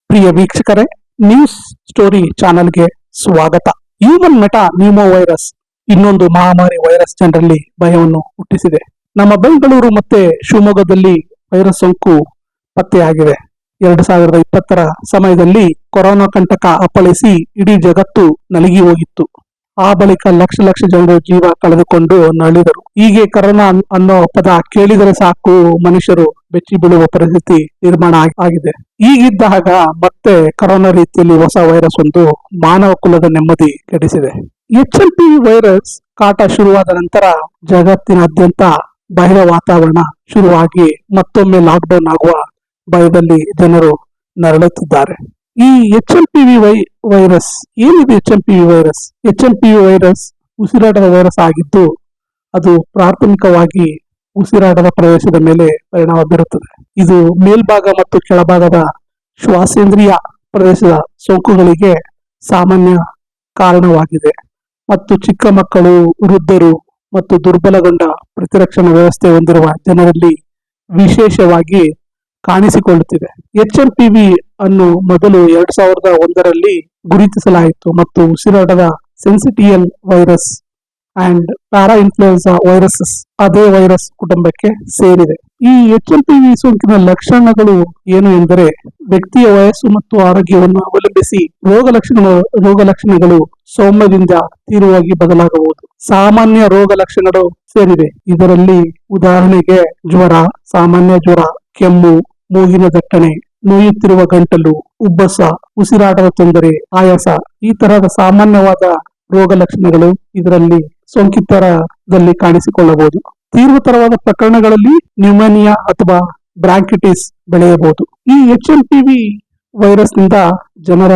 ಪ್ರಿಯ ವೀಕ್ಷಕರೇ, news story ಚಾನೆಲ್ಗೆ ಸ್ವಾಗತ. ಹ್ಯೂಮನ್ ಮೆಟಾ ನ್ಯೂಮೋ ವೈರಸ್ ಇನ್ನೊಂದು ಮಹಾಮಾರಿ ವೈರಸ್ ಜನರಲ್ಲಿ ಭಯವನ್ನು ಹುಟ್ಟಿಸಿದೆ. ನಮ್ಮ ಬೆಂಗಳೂರು ಮತ್ತೆ ಶಿವಮೊಗ್ಗದಲ್ಲಿ ವೈರಸ್ ಸೋಂಕು ಪತ್ತೆಯಾಗಿದೆ. 2020 ಸಮಯದಲ್ಲಿ ಕೊರೋನಾ ಕಂಟಕ ಅಪ್ಪಳಿಸಿ ಇಡೀ ಜಗತ್ತು ನಲಗಿ ಹೋಗಿತ್ತು. ಆ ಬಳಿಕ ಲಕ್ಷ ಜನರು ಜೀವ ಕಳೆದುಕೊಂಡು ನರಳಿದರು. ಹೀಗೆ ಕರೋನಾ ಅನ್ನೋ ಪದ ಕೇಳಿದರೆ ಸಾಕು ಮನುಷ್ಯರು ಬೆಚ್ಚಿ ಬೀಳುವ ಪರಿಸ್ಥಿತಿ ನಿರ್ಮಾಣ ಆಗಿದೆ. ಹೀಗಿದ್ದಾಗ ಮತ್ತೆ ಕರೋನಾ ರೀತಿಯಲ್ಲಿ ಹೊಸ ವೈರಸ್ ಒಂದು ಮಾನವ ಕುಲದ ನೆಮ್ಮದಿ ಕೆಡಿಸಿದೆ. HMPV ವೈರಸ್ ಕಾಟ ಶುರುವಾದ ನಂತರ ಜಗತ್ತಿನಾದ್ಯಂತ ಬಾಹ್ಯ ವಾತಾವರಣ ಶುರುವಾಗಿ ಮತ್ತೊಮ್ಮೆ ಲಾಕ್ಡೌನ್ ಆಗುವ ಭಯದಲ್ಲಿ ಜನರು ನರಳುತ್ತಿದ್ದಾರೆ. ಈ HMPV ವೈರಸ್ ಏನಿದೆ? HMPV ವೈರಸ್ ಉಸಿರಾಟದ ವೈರಸ್ ಆಗಿದ್ದು ಅದು ಪ್ರಾಥಮಿಕವಾಗಿ ಉಸಿರಾಟದ ಪ್ರದೇಶದ ಮೇಲೆ ಪರಿಣಾಮ ಬೀರುತ್ತದೆ. ಇದು ಮೇಲ್ಭಾಗ ಮತ್ತು ಕೆಳಭಾಗದ ಶ್ವಾಸೇಂದ್ರಿಯ ಪ್ರದೇಶದ ಸೋಂಕುಗಳಿಗೆ ಸಾಮಾನ್ಯ ಕಾರಣವಾಗಿದೆ ಮತ್ತು ಚಿಕ್ಕ ಮಕ್ಕಳು, ವೃದ್ಧರು ಮತ್ತು ದುರ್ಬಲಗೊಂಡ ಪ್ರತಿರಕ್ಷಣಾ ವ್ಯವಸ್ಥೆ ಹೊಂದಿರುವ ಜನರಲ್ಲಿ ವಿಶೇಷವಾಗಿ ಕಾಣಿಸಿಕೊಳ್ಳುತ್ತಿದೆ. HMPV ಅನ್ನು ಮೊದಲು 2001ರಲ್ಲಿ ಗುರುತಿಸಲಾಯಿತು ಮತ್ತು ಉಸಿರಾಟದ syncytial virus and parainfluenza viruses ಅದೇ ವೈರಸ್ ಕುಟುಂಬಕ್ಕೆ ಸೇರಿದೆ. ಈ HMPV ಸೋಂಕಿನ ಲಕ್ಷಣಗಳು ಏನು ಎಂದರೆ, ವ್ಯಕ್ತಿಯ ವಯಸ್ಸು ಮತ್ತು ಆರೋಗ್ಯವನ್ನು ಅವಲಂಬಿಸಿ ರೋಗ ಲಕ್ಷಣಗಳು ಸೌಮ್ಯದಿಂದ ತೀವ್ರವಾಗಿ ಬದಲಾಗಬಹುದು. ಸಾಮಾನ್ಯ ರೋಗ ಲಕ್ಷಣಗಳು ಸೇರಿವೆ. ಇದರಲ್ಲಿ ಉದಾಹರಣೆಗೆ ಸಾಮಾನ್ಯ ಜ್ವರ, ಕೆಮ್ಮು, ಮೂಗಿನ ದಟ್ಟಣೆ, ನೋಯುತ್ತಿರುವ ಗಂಟಲು, ಉಬ್ಬಸ, ಉಸಿರಾಟದ ತೊಂದರೆ, ಆಯಾಸ ಈ ತರಹದ ಸಾಮಾನ್ಯವಾದ ರೋಗ ಲಕ್ಷಣಗಳು ಇದರಲ್ಲಿ ಸೋಂಕಿತರದಲ್ಲಿ ಕಾಣಿಸಿಕೊಳ್ಳಬಹುದು. ತೀವ್ರತರವಾದ ಪ್ರಕರಣಗಳಲ್ಲಿ ನ್ಯೂಮೋನಿಯಾ ಅಥವಾ ಬ್ರಾಂಕಿಟಿಸ್ ಬೆಳೆಯಬಹುದು. ಈ HMPV ವೈರಸ್ ನಿಂದ ಜನರ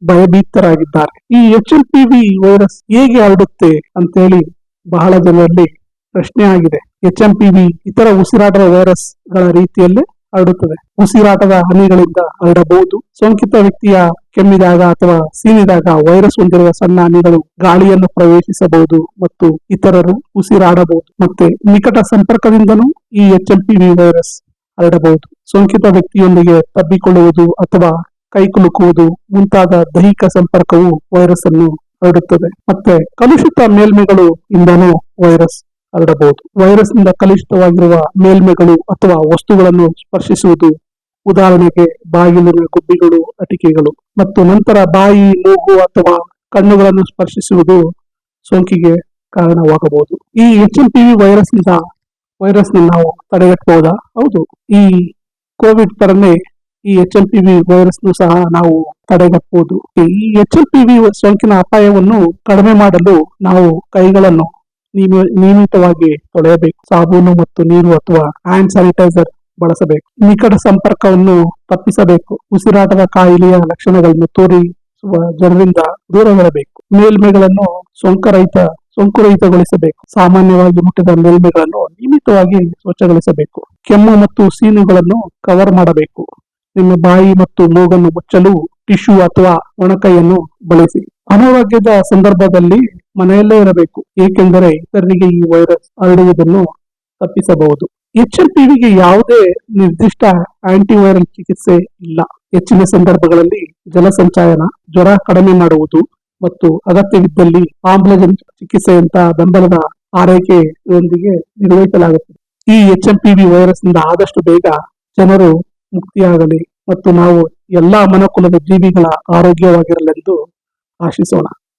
ಭಯಭೀತರಾಗಿದ್ದಾರೆ. ಈ HMPV ವೈರಸ್ ಹೇಗೆ ಹರಡುತ್ತೆ ಅಂತೇಳಿ ಬಹಳ ಜನರಲ್ಲಿ ಪ್ರಶ್ನೆ ಆಗಿದೆ. HMPV ಇತರ ಉಸಿರಾಟದ ವೈರಸ್ ಗಳ ರೀತಿಯಲ್ಲೇ ಹರಡುತ್ತದೆ. ಉಸಿರಾಟದ ಹನಿಗಳಿಂದ ಹರಡಬಹುದು. ಸೋಂಕಿತ ವ್ಯಕ್ತಿಯ ಕೆಮ್ಮಿದಾಗ ಅಥವಾ ಸೀನಿದಾಗ ವೈರಸ್ ಹೊಂದಿರುವ ಸಣ್ಣ ಹನಿಗಳು ಗಾಳಿಯನ್ನು ಪ್ರವೇಶಿಸಬಹುದು ಮತ್ತು ಇತರರು ಉಸಿರಾಡಬಹುದು. ಮತ್ತೆ ನಿಕಟ ಸಂಪರ್ಕದಿಂದನೂ ಈ HMPV ವೈರಸ್ ಹರಡಬಹುದು. ಸೋಂಕಿತ ವ್ಯಕ್ತಿಯೊಂದಿಗೆ ತಬ್ಬಿಕೊಳ್ಳುವುದು ಅಥವಾ ಕೈಕುಲುಕುವುದು ಮುಂತಾದ ದೈಹಿಕ ಸಂಪರ್ಕವು ವೈರಸ್ ಅನ್ನು ಹರಡುತ್ತದೆ. ಮತ್ತೆ ಕಲುಷಿತ ಮೇಲ್ಮೈಗಳು ಇಂದನೂ ವೈರಸ್ ಹರಡಬಹುದು. ವೈರಸ್ ನಿಂದ ಕಲುಷಿತವಾಗಿರುವ ಮೇಲ್ಮೈಗಳು ಅಥವಾ ವಸ್ತುಗಳನ್ನು ಸ್ಪರ್ಶಿಸುವುದು, ಉದಾಹರಣೆಗೆ ಬಾಗಿಲಿನ ಗುಬ್ಬಿಗಳು, ಅಟಿಕೆಗಳು ಮತ್ತು ನಂತರ ಬಾಯಿ, ಮೂಗು ಅಥವಾ ಕಣ್ಣುಗಳನ್ನು ಸ್ಪರ್ಶಿಸುವುದು ಸೋಂಕಿಗೆ ಕಾರಣವಾಗಬಹುದು. ಈ HMPV ವೈರಸ್ ನಾವು ತಡೆಗಟ್ಟಬಹುದಾ? ಹೌದು. ಈ ಕೋವಿಡ್ ತರನೇ ಈ HMPV ವೈರಸ್ ಸಹ ನಾವು ತಡೆಗಟ್ಟಬಹುದು. ಈ HMPV ಸೋಂಕಿನ ಅಪಾಯವನ್ನು ಕಡಿಮೆ ಮಾಡಲು ನಾವು ಕೈಗಳನ್ನು ನಿಯಮಿತವಾಗಿ ತೊಳೆಯಬೇಕು. ಸಾಬೂನು ಮತ್ತು ನೀರು ಅಥವಾ ಹ್ಯಾಂಡ್ ಸ್ಯಾನಿಟೈಸರ್ ಬಳಸಬೇಕು. ನಿಕಟ ಸಂಪರ್ಕವನ್ನು ತಪ್ಪಿಸಬೇಕು. ಉಸಿರಾಟದ ಕಾಯಿಲೆಯ ಲಕ್ಷಣಗಳನ್ನು ತೋರಿಸುವ ಜನರಿಂದ ದೂರವಿರಬೇಕು. ಮೇಲ್ಮೈಗಳನ್ನು ಸೋಂಕುರಹಿತಗೊಳಿಸಬೇಕು. ಸಾಮಾನ್ಯವಾಗಿ ಮುಟ್ಟಿದ ಮೇಲ್ಮೈಗಳನ್ನು ನಿಯಮಿತವಾಗಿ ಸ್ವಚ್ಛಗೊಳಿಸಬೇಕು. ಕೆಮ್ಮು ಮತ್ತು ಸೀನುಗಳನ್ನು ಕವರ್ ಮಾಡಬೇಕು. ನಿಮ್ಮ ಬಾಯಿ ಮತ್ತು ಮೂಗನ್ನು ಮುಚ್ಚಲು ಟಿಶ್ಯೂ ಅಥವಾ ಒಣಕೈಯನ್ನು ಬಳಸಿ. ಅನಾರೋಗ್ಯದ ಸಂದರ್ಭದಲ್ಲಿ ಮನೆಯಲ್ಲೇ ಇರಬೇಕು, ಏಕೆಂದರೆ ಇತರರಿಗೆ ಈ ವೈರಸ್ ಹರಡುವುದನ್ನು ತಪ್ಪಿಸಬಹುದು. HMPVಗೆ ಯಾವುದೇ ನಿರ್ದಿಷ್ಟ ಆಂಟಿವೈರಲ್ ಚಿಕಿತ್ಸೆ ಇಲ್ಲ. ಹೆಚ್ಚಿನ ಸಂದರ್ಭಗಳಲ್ಲಿ ಜಲಸಂಚಯನ, ಜ್ವರ ಕಡಿಮೆ ಮಾಡುವುದು ಮತ್ತು ಅಗತ್ಯವಿದ್ದಲ್ಲಿ ಆಮ್ಲಜನಕ ಚಿಕಿತ್ಸೆಯಂತಹ ಬೆಂಬಲದ ಆರೈಕೆಯೊಂದಿಗೆ ನಿರ್ವಹಿಸಲಾಗುತ್ತದೆ. ಈ HMPV ವೈರಸ್ ನಿಂದ ಆದಷ್ಟು ಬೇಗ ಜನರು ಮುಕ್ತಿಯಾಗಲಿ ಮತ್ತು ನಾವು ಎಲ್ಲಾ ಮನುಕುಲದ ಜೀವಿಗಳ ಆರೋಗ್ಯವಾಗಿರಲೆಂದು ಆಶಿಸೋಣ.